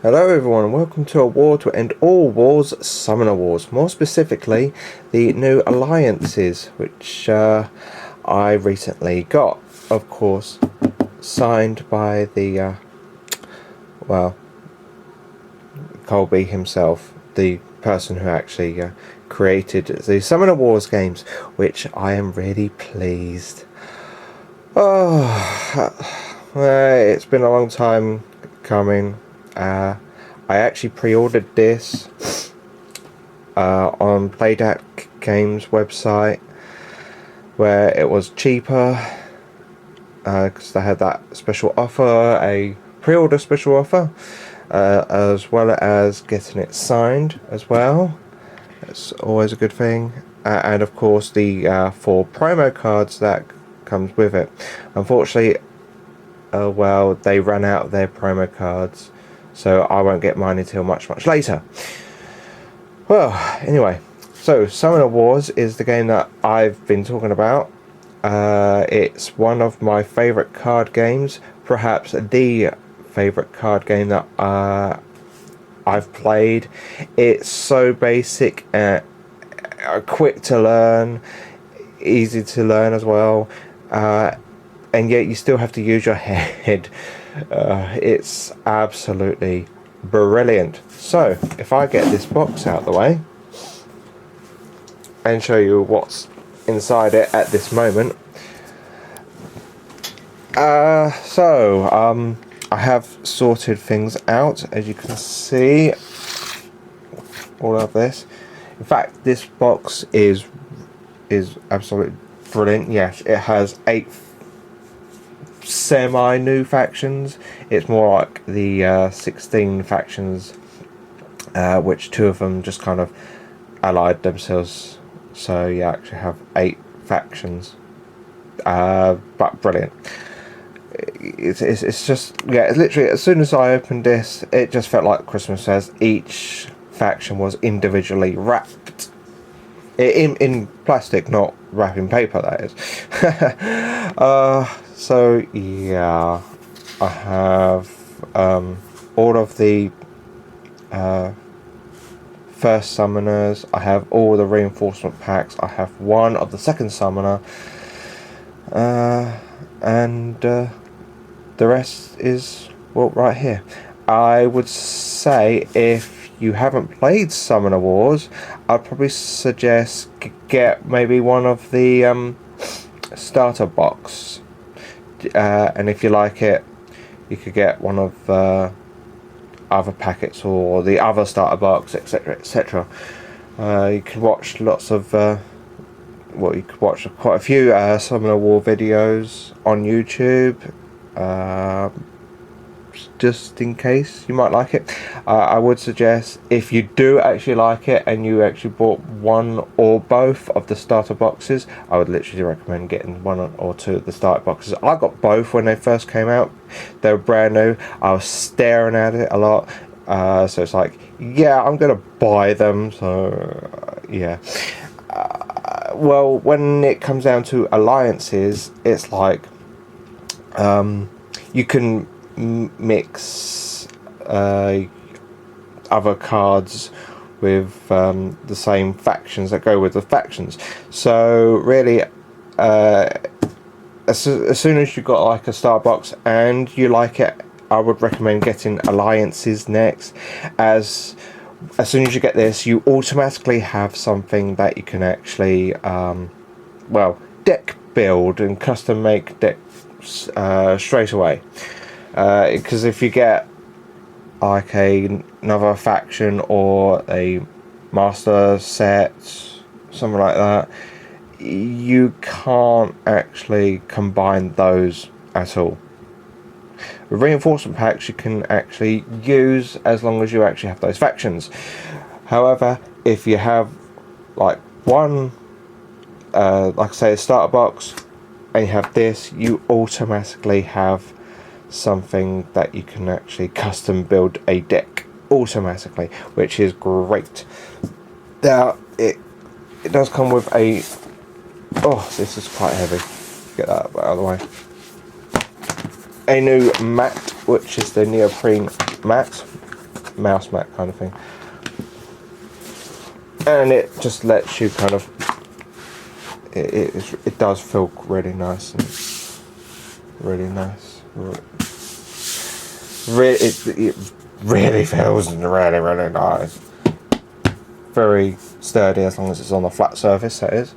Hello everyone and welcome to a war to end all wars, Summoner Wars. More specifically, the new alliances, which I recently got, of course, signed by the, Colby himself, the person who actually created the Summoner Wars games, which I am really pleased. It's been a long time coming. I actually pre-ordered this on Plaid Games website, where it was cheaper because they had that special offer, a pre-order special offer, as well as getting it signed as well. It's always a good thing, and of course the 4 promo cards that comes with it. Unfortunately, they ran out of their promo cards, so I won't get mine until much later. Well, anyway, so Summoner Wars is the game that I've been talking about. It's one of my favourite card games, perhaps the favourite card game that I've played. It's so basic and quick to learn, easy to learn as well, and yet you still have to use your head. It's absolutely brilliant. So if I get this box out of the way and show you what's inside it at this moment. I have sorted things out, as you can see, all of this. In fact, this box is absolutely brilliant. Yes, it has 8 semi-new factions. It's more like the 16 factions, which 2 of them just kind of allied themselves, so you actually have 8 factions, but brilliant. It's just, yeah, literally as soon as I opened this, it just felt like Christmas, as each faction was individually wrapped in plastic, not wrapping paper, that is. So yeah, I have all of the first summoners. I have all the reinforcement packs. I have one of the second summoner, and the rest is, well, right here. I would say if you haven't played Summoner Wars, I'd probably suggest get maybe one of the starter box. And if you like it, you could get one of other packets or the other starter box, etc, etc. You can watch lots of you could watch quite a few Summoner War videos on YouTube, just in case you might like it. I would suggest, if you do actually like it and you actually bought one or both of the starter boxes, I would literally recommend getting 1 or 2 of the starter boxes. I got both when they first came out. They were brand new. I was staring at it a lot, so it's like, yeah, I'm gonna buy them. So yeah. Well, when it comes down to alliances, it's like you can mix other cards with the same factions that go with the factions. So really, as soon as you've got like a star box and you like it, I would recommend getting alliances next, as soon as you get this, you automatically have something that you can actually deck build and custom make decks straight away. Because if you get like another faction or a master set, something like that, you can't actually combine those at all. The reinforcement packs you can actually use as long as you actually have those factions. However, if you have like one, like I say, a starter box, and you have this, you automatically have something that you can actually custom build a deck automatically, which is great. Now it does come with a, this is quite heavy, get that out of the way, a new mat, which is the neoprene mat, mouse mat kind of thing, and it just lets you kind of. It does feel really nice and really nice. It really feels really nice. Very sturdy as long as it's on a flat surface. That is.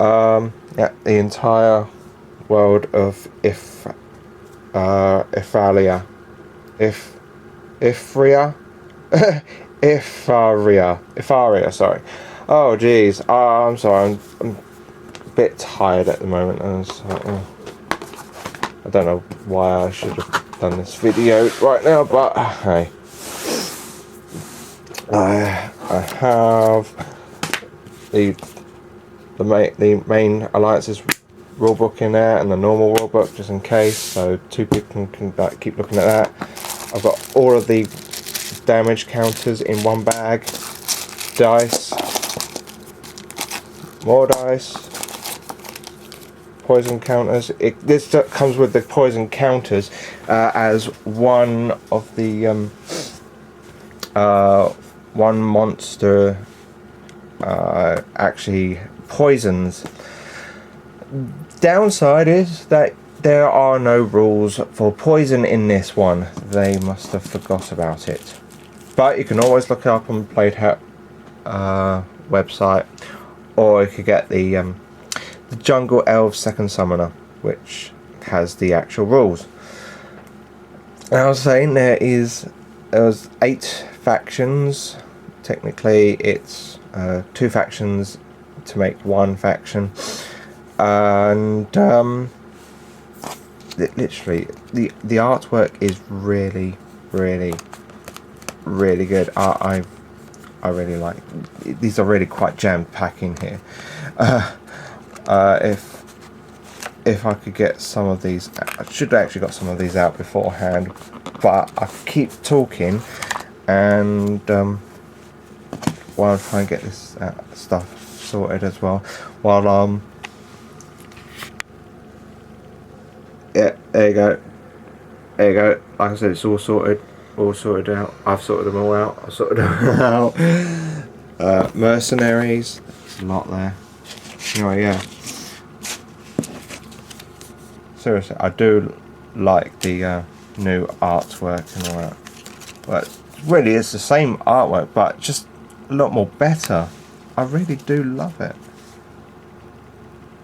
Yeah, the entire world of Ifaria, Ifaria. Sorry. Oh geez. I'm sorry. I'm a bit tired at the moment, and so, I don't know why I should have done this video right now, but hey, I have the main alliances rulebook in there and the normal rulebook just in case, so two people can keep looking at that. I've got all of the damage counters in one bag, dice, more dice, poison counters. This comes with the poison counters as one of the one monster actually poisons. Downside is that there are no rules for poison in this one. They must have forgot about it. But you can always look it up on Plaid website, or you could get the Jungle Elves Second Summoner, which has the actual rules. And I was saying there was 8 factions. Technically, it's 2 factions to make 1 faction, and literally the artwork is really good. I really like. These are really quite jam-packed in here. If I could get some of these, I should have actually got some of these out beforehand, but I keep talking and while I try and get this stuff sorted as well. While yeah, there you go. Like I said, it's all sorted out. I've sorted them all out. I've sorted them out. Mercenaries. There's a lot there. Anyway, yeah. Seriously, I do like the new artwork and all that. But really, it's the same artwork, but just a lot more better. I really do love it.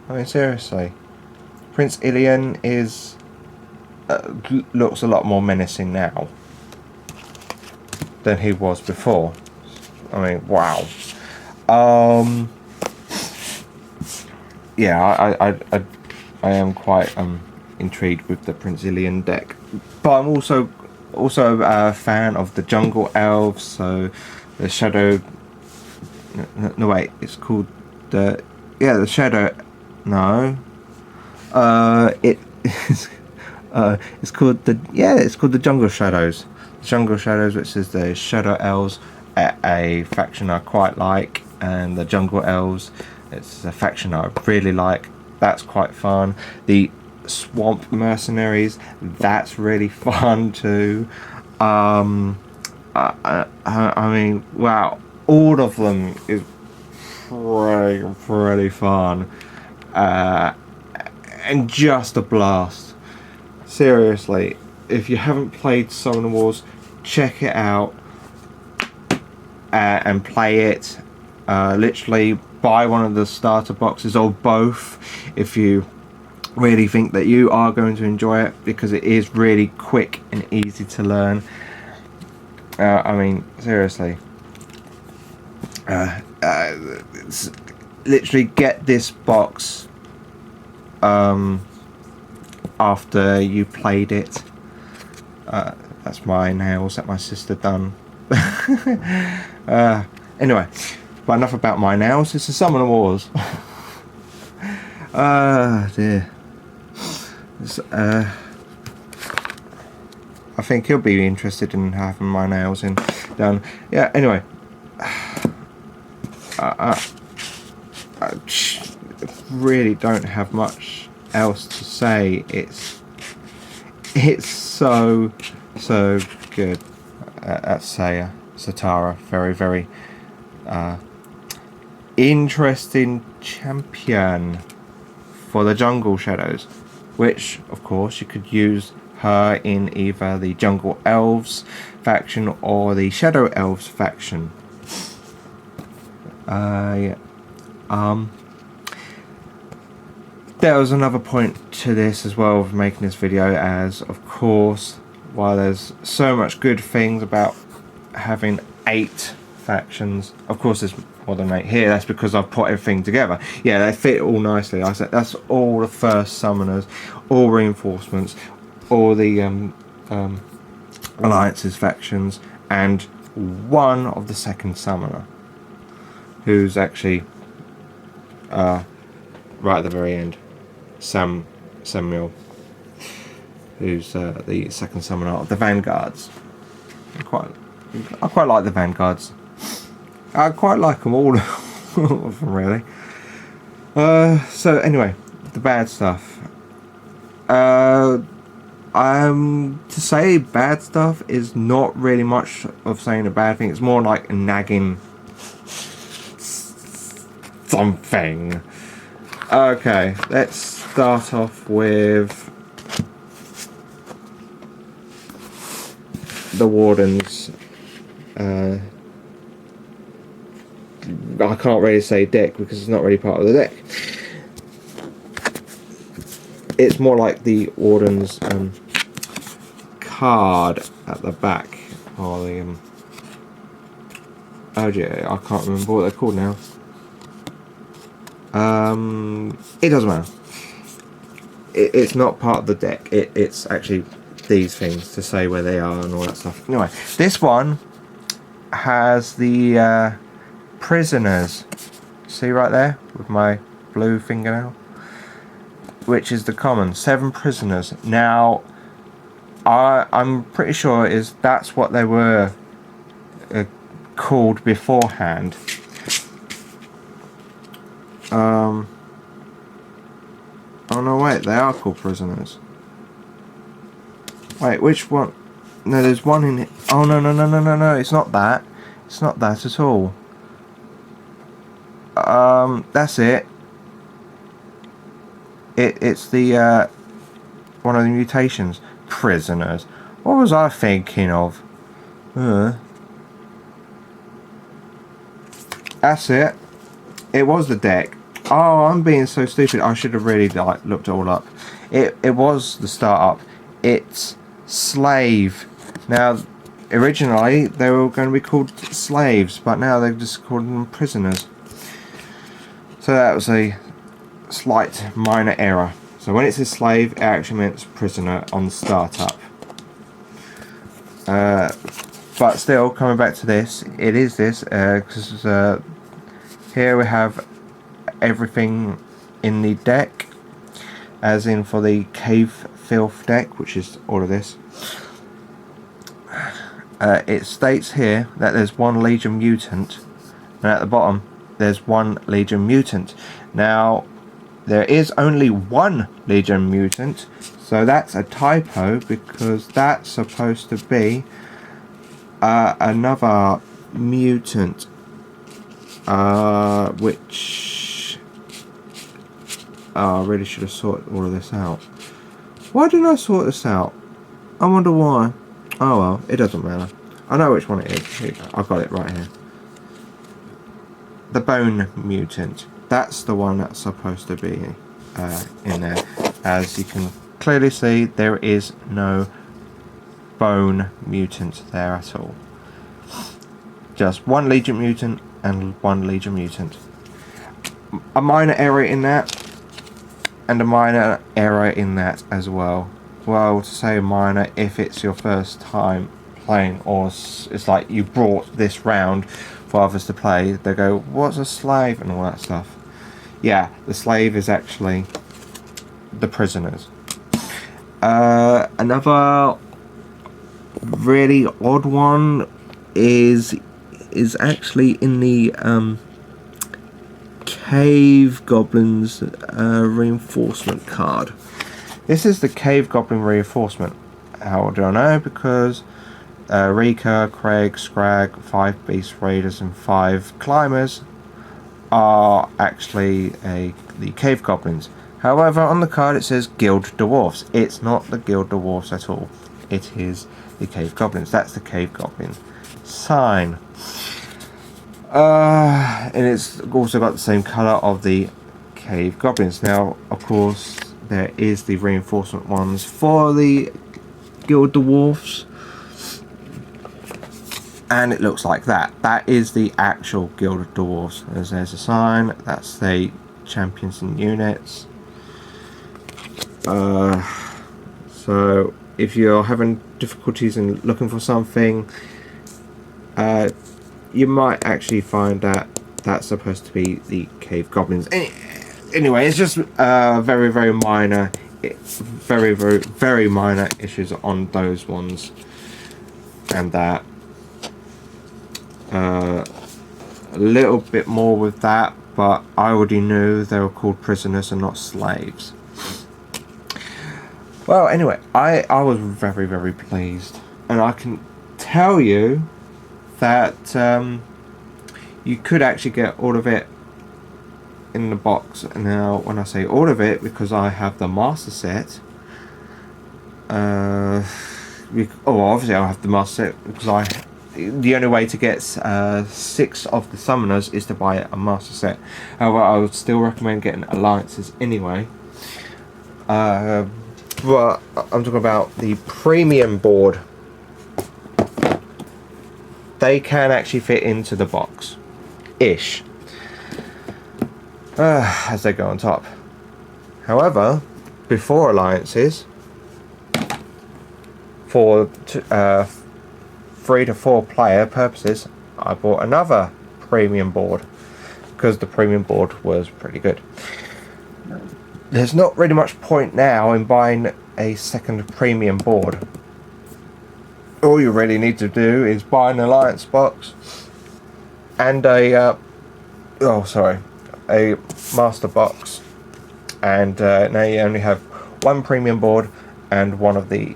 I mean, seriously, Prince Ilian is looks a lot more menacing now than he was before. I mean, wow. Yeah, I am quite intrigued with the Prince Ilian deck, but I'm also a fan of the Jungle Elves. So the Shadow. No, wait, it's called the Shadow. No, it's called the Jungle Shadows. Jungle Shadows, which is the Shadow Elves, a faction I quite like, and the Jungle Elves, it's a faction I really like. That's quite fun. The Swamp Mercenaries, that's really fun too. I mean, wow, all of them is really fun, and just a blast. Seriously, if you haven't played Summoner Wars, check it out and play it. Literally buy one of the starter boxes or both if you really think that you are going to enjoy it, because it is really quick and easy to learn. I mean, seriously, literally get this box after you played it. That's my nails that my sister done. Anyway, but enough about my nails. It's the Summoner Wars. Dear. I think he'll be interested in having my nails done. Yeah. Anyway, I really don't have much else to say. It's so good. That's Satara. Very, very interesting champion for the jungle shadows, which of course you could use her in either the jungle elves faction or the shadow elves faction. Yeah. There was another point to this as well of making this video, as of course, while there's so much good things about having 8 factions, of course there's more than 8 here. That's because I've put everything together. Yeah, they fit all nicely. I said that's all the first summoners, all reinforcements, all the alliances factions, and one of the second summoner, who's actually right at the very end, Samuel, who's the second summoner of the Vanguards. I quite like the Vanguards. I quite like them all of them, really. So anyway, the bad stuff. To say bad stuff is not really much of saying a bad thing. It's more like a nagging something. Okay, let's start off with the Warden's I can't really say deck because it's not really part of the deck. It's more like the Warden's card at the back, or the oh yeah, I can't remember what they're called now. It doesn't matter. It's not part of the deck. It's actually these things to say where they are and all that stuff. Anyway, this one has the prisoners. See right there with my blue fingernail, which is the common 7 prisoners. Now, I'm pretty sure that's what they were called beforehand. Oh no, wait, they are called prisoners. Wait, which one? No, there's one in it. Oh no, it's not that. It's not that at all. That's it. It's the one of the mutations. Prisoners. What was I thinking of? That's it. It was the deck. Oh, I'm being so stupid. I should have really looked it all up. It was the startup. It's slave. Now, originally they were going to be called slaves, but now they've just called them prisoners. So that was a slight minor error. So when it says slave, it actually meant prisoner on the startup. But still, coming back to this, it is this, because here we have everything in the deck, as in for the Cave Filth deck, which is all of this. It states here that there's 1 Legion Mutant, and at the bottom there's 1 Legion Mutant. Now, there is only 1 Legion Mutant, so that's a typo, because that's supposed to be another mutant, which I really should have sorted all of this out. Why didn't I sort this out? I wonder why. Oh well, it doesn't matter. I know which one it is. Here you go. I've got it right here. The Bone Mutant. That's the one that's supposed to be in there. As you can clearly see, there is no Bone Mutant there at all. Just 1 Legion Mutant and 1 Legion Mutant. A minor error in that, and a minor error in that as well. Well, to say minor, if it's your first time playing, or it's like you brought this round for others to play, they go, what's a slave, and all that stuff. Yeah, the slave is actually the prisoners. Another really odd one is actually in the Cave Goblins reinforcement card. This is the Cave Goblin reinforcement. How do I know? Because Rika, Craig, Scrag, 5 Beast Raiders and 5 Climbers are actually the Cave Goblins. However, on the card it says Guild Dwarfs. It's not the Guild Dwarfs at all. It is the Cave Goblins. That's the Cave Goblin sign. And it's also got the same colour of the Cave Goblins. Now, of course, there is the reinforcement ones for the Guild Dwarfs. And it looks like that. That is the actual Guild of Dwarves. There's a sign. That's the champions and units. So if you're having difficulties in looking for something, you might actually find that that's supposed to be the Cave Goblins. Anyway, it's just very, very minor. Very, very, very minor issues on those ones. And that. A little bit more with that, but I already knew they were called prisoners and not slaves. Well, anyway, I was very, very pleased, and I can tell you that you could actually get all of it in the box. Now, when I say all of it, because I have the master set, obviously I'll have the master set because the only way to get 6 of the summoners is to buy a master set. However, I would still recommend getting alliances anyway. But I'm talking about the premium board. They can actually fit into the box, ish, as they go on top. However, before alliances, for 3 to 4 player purposes, I bought another premium board because the premium board was pretty good. There's not really much point now in buying a second premium board. All you really need to do is buy an alliance box and a master box, and now you only have one premium board and one of the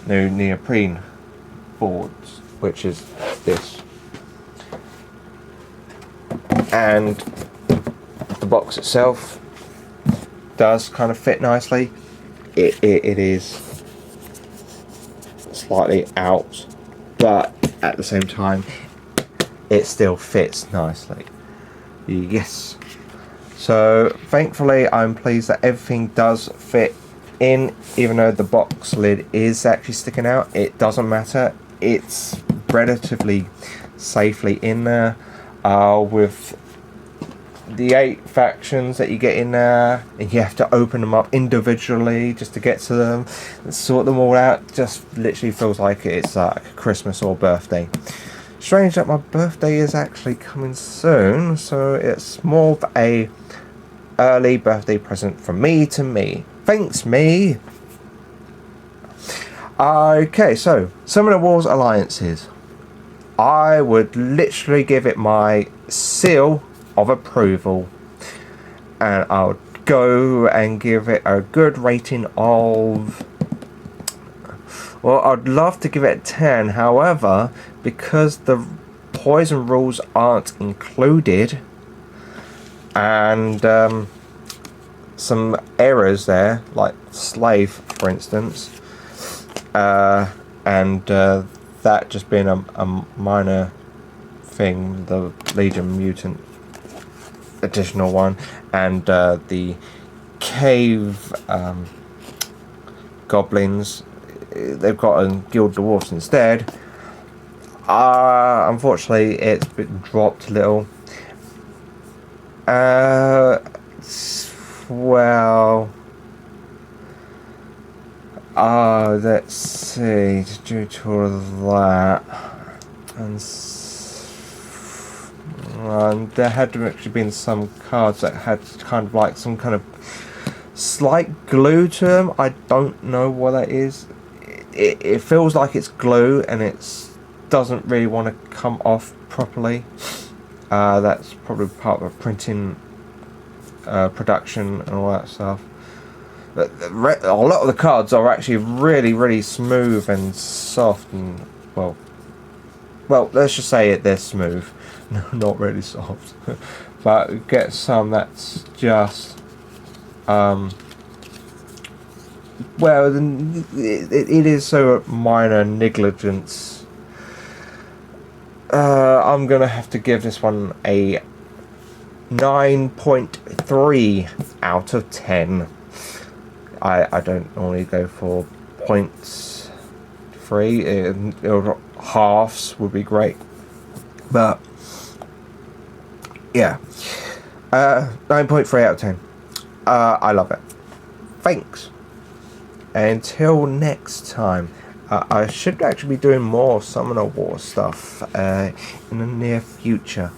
new neoprene boards, which is this, and the box itself does kind of fit nicely. It is slightly out, but at the same time it still fits nicely. Yes, so thankfully I'm pleased that everything does fit in, even though the box lid is actually sticking out. It doesn't matter, it's relatively safely in there, with the 8 factions that you get in there, and you have to open them up individually just to get to them and sort them all out. Just literally feels like it's like Christmas or birthday. Strange that my birthday is actually coming soon, so it's more of a early birthday present from me to me. Thanks, me. Okay, so Summoner Wars alliances. I would literally give it my seal of approval, and I would go and give it a good rating of, well, I'd love to give it a 10. However, because the poison rules aren't included, and some errors there, like slave for instance, and that just being a minor thing, the Legion Mutant additional one, and the cave goblins, they've got a Guild Dwarfs instead. Unfortunately it's been dropped a little. Well, let's see, due to all of that, and there had actually been some cards that had kind of like some kind of slight glue to them. I don't know what that is. It feels like it's glue, and it doesn't really want to come off properly. That's probably part of a printing production and all that stuff. But a lot of the cards are actually really, really smooth and soft, and well, let's just say they're smooth, not really soft, but get some that's just, well, it is so minor negligence. I'm gonna have to give this one a 9.3 out of 10. I don't normally go for points. 3 or halves would be great, but yeah, 9.3 out of 10. I love it. Thanks. Until next time, I should actually be doing more Summoner War stuff in the near future,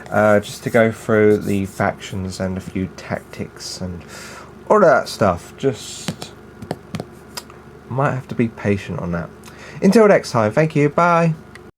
just to go through the factions and a few tactics and all that stuff. Just might have to be patient on that. Until next time, thank you, bye.